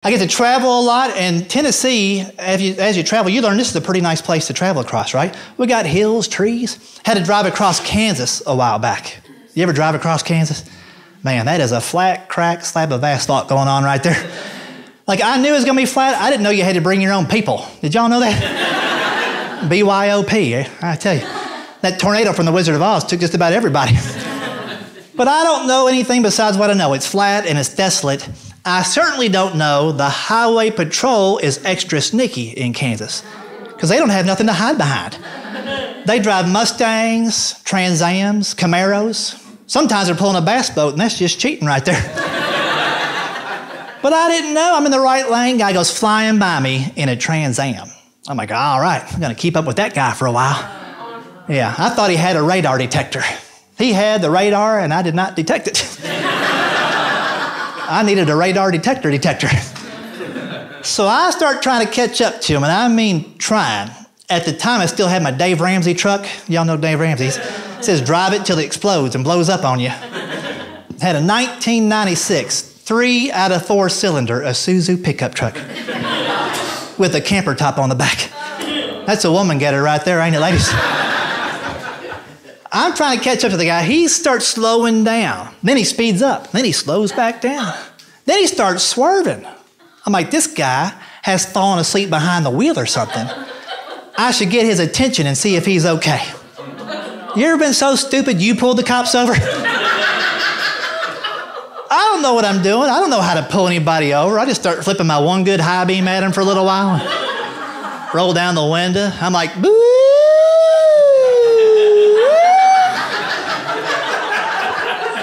I get to travel a lot, and Tennessee, as you travel, you learn this is a pretty nice place to travel across, right? We got hills, trees. Had to drive across Kansas a while back. You ever drive across Kansas? Man, that is a flat, cracked slab of asphalt going on right there. Like, I knew it was going to be flat. I didn't know you had to bring your own people. Did y'all know that? BYOP, I tell you. That tornado from The Wizard of Oz took just about everybody. But I don't know anything besides what I know. It's flat and it's desolate. I certainly don't know the highway patrol is extra sneaky in Kansas because they don't have nothing to hide behind. They drive Mustangs, Trans Ams, Camaros. Sometimes they're pulling a bass boat, and that's just cheating right there. But I didn't know. I'm in the right lane. Guy goes flying by me in a Trans Am. I'm like, all right, I'm going to keep up with that guy for a while. Yeah, I thought he had a radar detector. He had the radar, and I did not detect it. I needed a radar detector. So I start trying to catch up to him, and I mean trying. At the time, I still had my Dave Ramsey truck. Y'all know Dave Ramsey's. It says, drive it till it explodes and blows up on you. Had a 1996, 3 out of 4 cylinder Isuzu pickup truck with a camper top on the back. That's a woman getter right there, ain't it, ladies? I'm trying to catch up to the guy. He starts slowing down. Then he speeds up. Then he slows back down. Then he starts swerving. I'm like, this guy has fallen asleep behind the wheel or something. I should get his attention and see if he's okay. You ever been so stupid you pulled the cops over? I don't know what I'm doing. I don't know how to pull anybody over. I just start flipping my one good high beam at him for a little while. Roll down the window. I'm like, boo!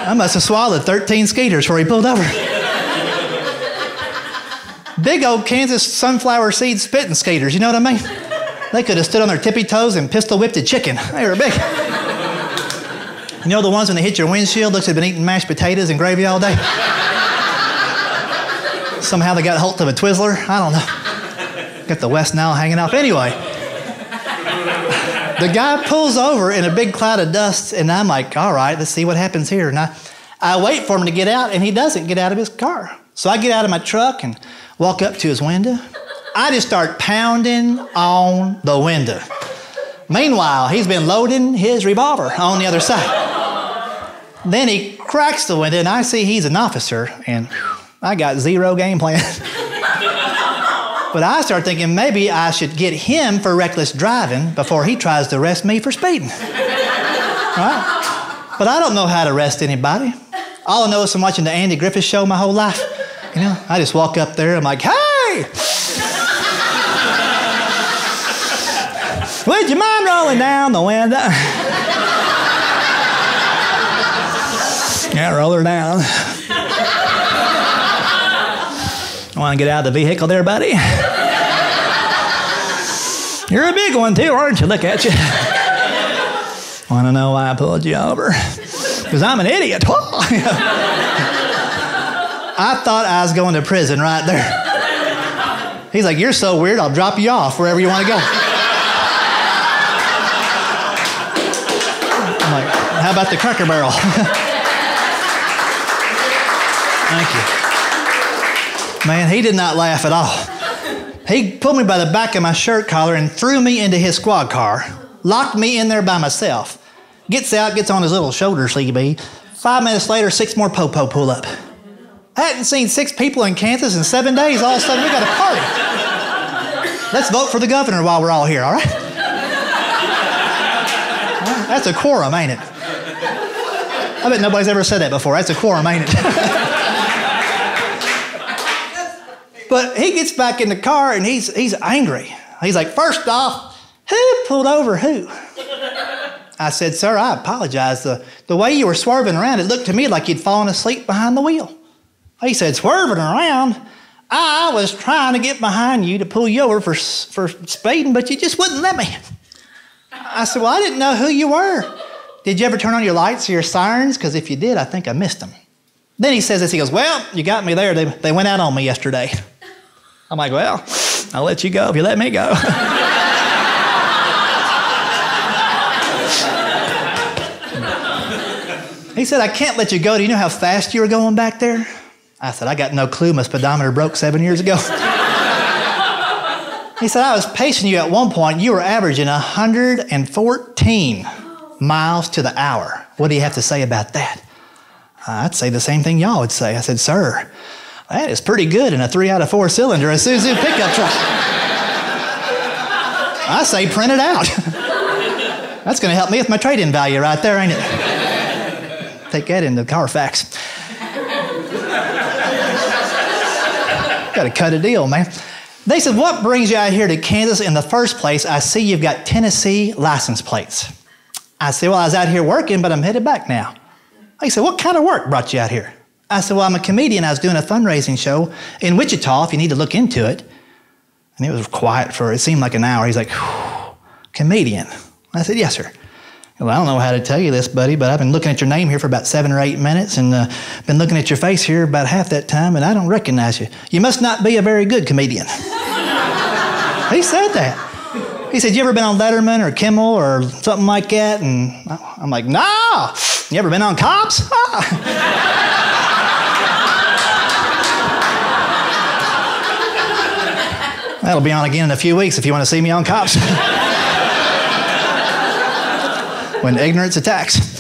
I must have swallowed 13 skeeters before he pulled over. Big old Kansas sunflower seed spitting skaters, you know what I mean? They could have stood on their tippy toes and pistol whipped a chicken. They were big. You know the ones when they hit your windshield, looks like they've been eating mashed potatoes and gravy all day? Somehow they got a hold of a Twizzler. I don't know. Got the West Nile hanging off. Anyway, the guy pulls over in a big cloud of dust, and I'm like, all right, let's see what happens here. And I wait for him to get out, and he doesn't get out of his car. So I get out of my truck and walk up to his window. I just start pounding on the window. Meanwhile, he's been loading his revolver on the other side. Then he cracks the window, and I see he's an officer, and I got zero game plan. But I start thinking maybe I should get him for reckless driving before he tries to arrest me for speeding. Right? But I don't know how to arrest anybody. All I know is from watching the Andy Griffith Show my whole life. You know, I just walk up there, I'm like, hey! Would you mind rolling down the window? Yeah, roll her down. Want to get out of the vehicle there, buddy? You're a big one, too, aren't you? Look at you. Want to know why I pulled you over? Because I'm an idiot. I thought I was going to prison right there. He's like, you're so weird, I'll drop you off wherever you want to go. I'm like, how about the Cracker Barrel? Thank you. Man, he did not laugh at all. He pulled me by the back of my shirt collar and threw me into his squad car, locked me in there by myself. Gets out, gets on his little shoulder sleeve. 5 minutes later, 6 more po-po pull up. I hadn't seen 6 people in Kansas in 7 days. All of a sudden, we got a party. Let's vote for the governor while we're all here, all right? Well, that's a quorum, ain't it? I bet nobody's ever said that before. That's a quorum, ain't it? But he gets back in the car, and he's angry. He's like, first off, who pulled over who? I said, sir, I apologize. The way you were swerving around, it looked to me like you'd fallen asleep behind the wheel. He said, swerving around? I was trying to get behind you to pull you over for speeding, but you just wouldn't let me. I said, well, I didn't know who you were. Did you ever turn on your lights or your sirens? Because if you did, I think I missed them. Then he says this, he goes, well, you got me there. They went out on me yesterday. I'm like, well, I'll let you go if you let me go. He said, I can't let you go. Do you know how fast you were going back there? I said, I got no clue. My speedometer broke 7 years ago. He said, I was pacing you at one point. You were averaging 114 miles to the hour. What do you have to say about that? I'd say the same thing y'all would say. I said, sir, that is pretty good in a 3 out of 4 cylinder Isuzu pickup truck. I say print it out. That's going to help me with my trade-in value right there, ain't it? Take that into Carfax. Got to cut a deal, man. They said, what brings you out here to Kansas in the first place? I see you've got Tennessee license plates. I said, well, I was out here working, but I'm headed back now. They said, what kind of work brought you out here? I said, well, I'm a comedian. I was doing a fundraising show in Wichita, if you need to look into it. And it was quiet for, it seemed like an hour. He's like, comedian. I said, yes, sir. Well, I don't know how to tell you this, buddy, but I've been looking at your name here for about 7 or 8 minutes and been looking at your face here about half that time, and I don't recognize you. You must not be a very good comedian. He said that. He said, you ever been on Letterman or Kimmel or something like that? And I'm like, no. You ever been on Cops? That'll be on again in a few weeks if you want to see me on Cops. When ignorance attacks.